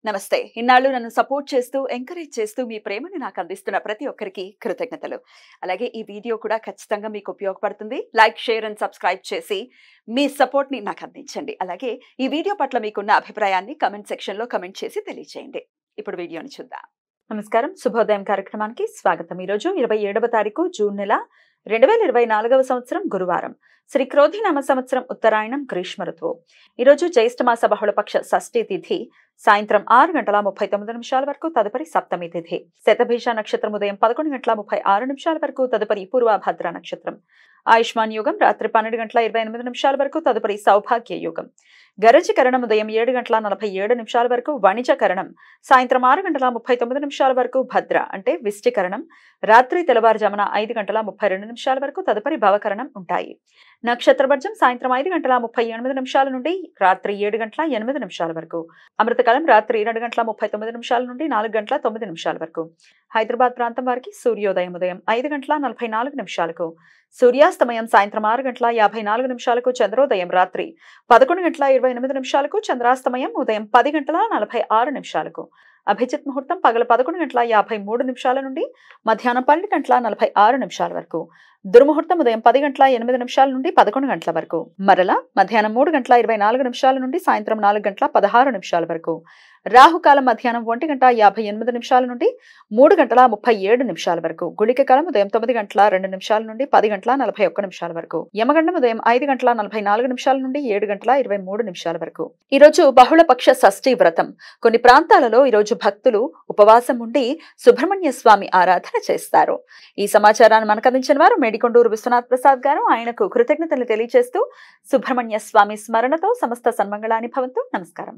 నమస్తే. ఇన్నాళ్ళు నన్ను సపోర్ట్ చేస్తూ, ఎంకరేజ్ చేస్తూ మీ ప్రేమని నాకు అందిస్తున్న ప్రతి ఒక్కరికి కృతజ్ఞతలు. అలాగే ఈ వీడియో కూడా ఖచ్చితంగా మీకు ఉపయోగపడుతుంది. లైక్, షేర్ అండ్ సబ్స్క్రైబ్ చేసి మీ సపోర్ట్‌ని నాకు అందించండి. అలాగే ఈ వీడియో పట్ల మీకున్న అభిప్రాయాన్ని కామెంట్ సెక్షన్‌లో కామెంట్ చేసి తెలియజేయండి. ఇప్పుడు వీడియోని చూద్దాం. నమస్కారం. శుభోదయం కార్యక్రమానికి స్వాగతం. ఈరోజు 27వ తారీఖు జూన్ నెల 2024వ సంవత్సరం గురువారం. శ్రీ క్రోధినామ సంవత్సరం ఉత్తరాయణం గ్రీష్మ ఋతువు. ఈరోజు జ్యేష్ఠమాస బహుళపక్ష షష్ఠి తిథి సాయంత్రం 6:39 వరకు, తదుపరి సప్తమి తిథి. శతభిష నక్షత్రం ఉదయం 11:36 వరకు, తదుపరి పూర్వభద్ర నక్షత్రం. ఆయుష్మాన్ యోగం రాత్రి 12:28 వరకు, తదుపరి సౌభాగ్య యోగం. గరజకరణం ఉదయం 7:47 వరకు, వణిజకరణం సాయంత్రం 6:39 వరకు, భద్ర అంటే విష్టికరణం రాత్రి తెల్లవారుజామున 5:32 వరకు, తదుపరి భవకరణం ఉంటాయి. నక్షత్రవర్జం సాయంత్రం 5:38 నుండి రాత్రి 7:08 వరకు. అమృతకాలం రాత్రి 2:39 నుండి 4:09 వరకు. హైదరాబాద్ ప్రాంతం వారికి సూర్యోదయం ఉదయం 5:44, సూర్యాస్తమయం సాయంత్రం 6:54, చంద్రోదయం రాత్రి 11:28, చంద్రాస్తమయం ఉదయం 10:46. అభిజిత్ ముహూర్తం పగలు 11:53 నుండి మధ్యాహ్నం 12:46 వరకు. దుర్ముహూర్తం ఉదయం 10:08 నుండి 11 గంటల వరకు. మరల మధ్యాహ్నం 3:24 నుండి సాయంత్రం 4:16 వరకు. రాహుకాలం మధ్యాహ్నం 1:58 నుండి 3:37 వరకు. గుళిక కాలం ఉదయం 9:02 నుండి 10:41 వరకు. యమగండం ఉదయం 5:44 నుండి 7:23 వరకు. ఈరోజు బహుళపక్ష షష్ఠి వ్రతం. కొన్ని ప్రాంతాలలో ఈరోజు భక్తులు ఉపవాసం ఉండి సుబ్రహ్మణ్య స్వామి ఆరాధన చేస్తారు. ఈ సమాచారాన్ని మనకు అందించిన వారు మేడికొండూరు విశ్వనాథ్ ప్రసాద్ గారు. ఆయనకు కృతజ్ఞతలు తెలియజేస్తూ సుబ్రహ్మణ్య స్వామి స్మరణతో సమస్త సన్మంగళాని భవంతు. నమస్కారం.